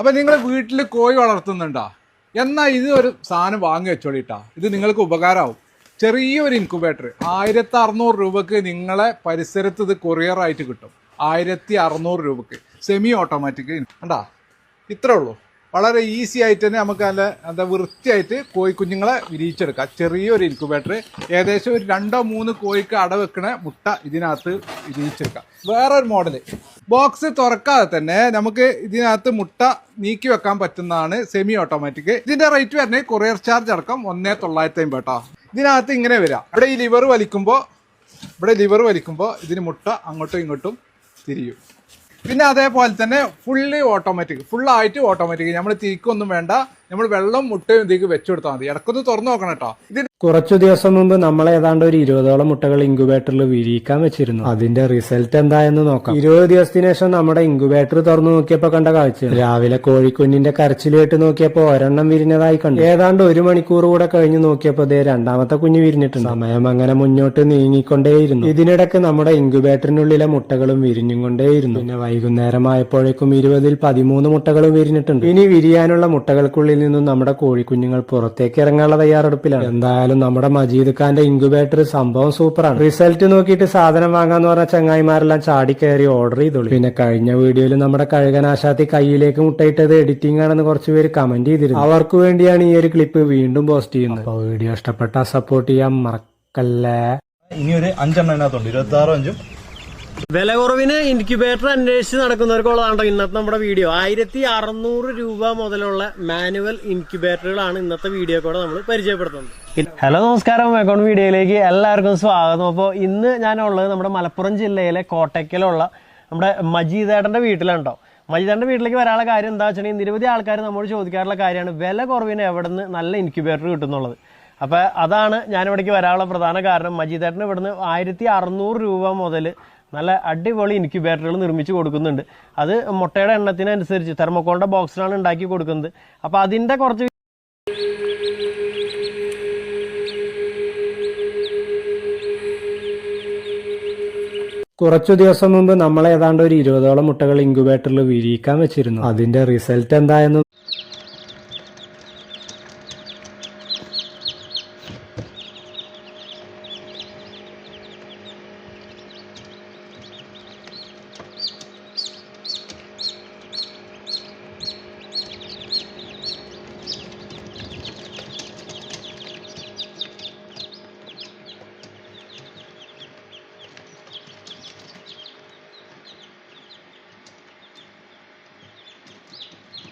അപ്പൊ നിങ്ങൾ വീട്ടിൽ കോഴി വളർത്തുന്നുണ്ടോ? എന്നാൽ ഇത് ഒരു സാധനം വാങ്ങി വെച്ചോളിട്ടാ, ഇത് നിങ്ങൾക്ക് ഉപകാരമാവും. ചെറിയൊരു ഇൻക്യുബേറ്റർ 1600 രൂപക്ക് നിങ്ങളെ പരിസരത്ത് ഇത് കൊറിയറായിട്ട് കിട്ടും. 1600 രൂപക്ക് സെമി ഓട്ടോമാറ്റിക് കണ്ടാ, ഇത്രേ ഉള്ളൂ. വളരെ ഈസി ആയിട്ട് തന്നെ നമുക്ക് നല്ല എന്താ വൃത്തിയായിട്ട് കോഴിക്കുഞ്ഞുങ്ങളെ വിരിയിച്ചെടുക്കാം. ചെറിയൊരു ഇൻക്യുബേറ്റർ ഏകദേശം ഒരു 2-3 കോഴിക്ക് അടവെക്കണ മുട്ട ഇതിനകത്ത് വിരിയിച്ചെടുക്കാം. വേറൊരു മോഡല് ബോക്സ് തുറക്കാതെ തന്നെ നമുക്ക് ഇതിനകത്ത് മുട്ട നീക്കി വെക്കാൻ പറ്റുന്നതാണ് സെമി ഓട്ടോമാറ്റിക്. ഇതിന്റെ റേറ്റ് വരുന്നത് കൊറിയർ ചാർജ് അടക്കം 1950 കേട്ടോ. ഇതിനകത്ത് ഇങ്ങനെ വരാം, ഇവിടെ ഈ ലിവർ വലിക്കുമ്പോൾ ഇതിന് മുട്ട അങ്ങോട്ടും ഇങ്ങോട്ടും തിരിയും. പിന്നെ അതേപോലെ തന്നെ ഫുള്ളായിട്ട് ഓട്ടോമാറ്റിക്. നമ്മൾ തിരിക്കൊന്നും വേണ്ട, നമ്മൾ വെള്ളം മുട്ടയും ഇതിലേക്ക് വെച്ചു കൊടുത്താൽ മതി. ഇടക്കൊന്ന് തുറന്നു നോക്കണം കേട്ടോ. കുറച്ചു ദിവസം മുമ്പ് നമ്മൾ ഏതാണ്ട് ഒരു 20ഓളം മുട്ടകൾ ഇൻക്യുബേറ്ററിൽ വിരിയിക്കാൻ വെച്ചിരുന്നു. അതിന്റെ റിസൾട്ട് എന്തായെന്ന് നോക്കാം. 20 ദിവസത്തിന് ശേഷം നമ്മുടെ ഇൻക്യുബേറ്റർ തുറന്നു നോക്കിയപ്പോ കണ്ട കാഴ്ച, രാവിലെ കോഴിക്കുഞ്ഞിന്റെ കരച്ചിൽ കേട്ട് നോക്കിയപ്പോ ഒരെണ്ണം വിരിഞ്ഞതായി കണ്ടു. ഏതാണ്ട് 1 മണിക്കൂർ കൂടെ കഴിഞ്ഞ് നോക്കിയപ്പോ രണ്ടാമത്തെ കുഞ്ഞ് വിരിഞ്ഞിട്ടുണ്ട്. സമയം അങ്ങനെ മുന്നോട്ട് നീങ്ങിക്കൊണ്ടേയിരുന്നു. ഇതിനിടയ്ക്ക് നമ്മുടെ ഇൻക്യുബേറ്ററിനുള്ളിലെ മുട്ടകളും വിരിഞ്ഞും കൊണ്ടേയിരുന്നു. പിന്നെ വൈകുന്നേരമായപ്പോഴേക്കും 20ൽ 13 മുട്ടകളും വിരിഞ്ഞിട്ടുണ്ട്. ഇനി വിരിയാനുള്ള മുട്ടകൾക്കുള്ളിൽ നിന്നും നമ്മുടെ കോഴിക്കുഞ്ഞുങ്ങൾ പുറത്തേക്ക് ഇറങ്ങാനുള്ള തയ്യാറെടുപ്പിലാണ്. എന്തായാലും നമ്മുടെ മജീദ് ഖാന്റെ ഇൻക്യുബേറ്റർ സംഭവം സൂപ്പറാണ്. റിസൾട്ട് നോക്കിയിട്ട് സാധനം വാങ്ങാന്ന് പറഞ്ഞ ചങ്ങായിമാരെല്ലാം ചാടി കയറി ഓർഡർ ചെയ്തോളൂ. പിന്നെ കഴിഞ്ഞ വീഡിയോയിൽ നമ്മുടെ കഴുകനാശാത്തി കയ്യിലേക്ക് മുട്ടയിട്ടത് എഡിറ്റിംഗ് ആണെന്ന് കുറച്ചുപേര് കമന്റ് ചെയ്തിരുന്നു. അവർക്ക് വേണ്ടിയാണ് ഈ ഒരു ക്ലിപ്പ് വീണ്ടും പോസ്റ്റ് ചെയ്യുന്നത്. അപ്പൊ വീഡിയോ ഇഷ്ടപ്പെട്ടാൽ സപ്പോർട്ട് ചെയ്യാൻ മറക്കല്ലേ. ഇനി ഒരു 5 എണ്ണം അതിനകത്തുണ്ട്, 26 വില കുറവിന് ഇൻക്യുബേറ്റർ അന്വേഷിച്ച് നടക്കുന്നവർക്കുള്ളതാണ്ടോ ഇന്നത്തെ നമ്മുടെ വീഡിയോ. 1600 രൂപ മുതലുള്ള മാനുവൽ ഇൻക്യുബേറ്ററുകളാണ് ഇന്നത്തെ വീഡിയോ കൂടെ നമ്മൾ പരിചയപ്പെടുത്തുന്നത്. ഹലോ, നമസ്കാരം. അക്കൗണ്ട് വീഡിയോയിലേക്ക് എല്ലാവർക്കും സ്വാഗതം. അപ്പോൾ ഇന്ന് ഞാനുള്ളത് നമ്മുടെ മലപ്പുറം ജില്ലയിലെ കോട്ടയ്ക്കലുള്ള നമ്മുടെ മജീദേട്ടൻ്റെ വീട്ടിലുണ്ടോ. മജീദേട്ടൻ്റെ വീട്ടിലേക്ക് വരാനുള്ള കാര്യം എന്താ വെച്ചിട്ടുണ്ടെങ്കിൽ, നിരവധി ആൾക്കാർ നമ്മോട് ചോദിക്കാറുള്ള കാര്യമാണ് വില കുറവിന് എവിടെ നിന്ന് നല്ല ഇൻക്യുബേറ്റർ കിട്ടുന്നുള്ളത്. അപ്പോൾ അതാണ് ഞാനിവിടേക്ക് വരാനുള്ള പ്രധാന കാരണം. മജീദേട്ടന് ഇവിടുന്ന് 1600 രൂപ മുതൽ നല്ല അടിപൊളി ഇൻക്യുബേറ്ററുകൾ നിർമ്മിച്ച് കൊടുക്കുന്നുണ്ട്. അത് മുട്ടയുടെ എണ്ണത്തിനനുസരിച്ച് തെർമോക്കോളിൻ്റെ ബോക്സിലാണ് ഉണ്ടാക്കി കൊടുക്കുന്നത്. അപ്പോൾ അതിൻ്റെ കുറച്ച് കുറച്ചു ദിവസം മുമ്പ് നമ്മൾ ഏതാണ്ട് ഒരു 20ഓളം മുട്ടകൾ ഇൻക്യുബേറ്ററിൽ വിരിയിക്കാൻ വെച്ചിരുന്നു. അതിന്റെ റിസൾട്ട് എന്തായെന്ന്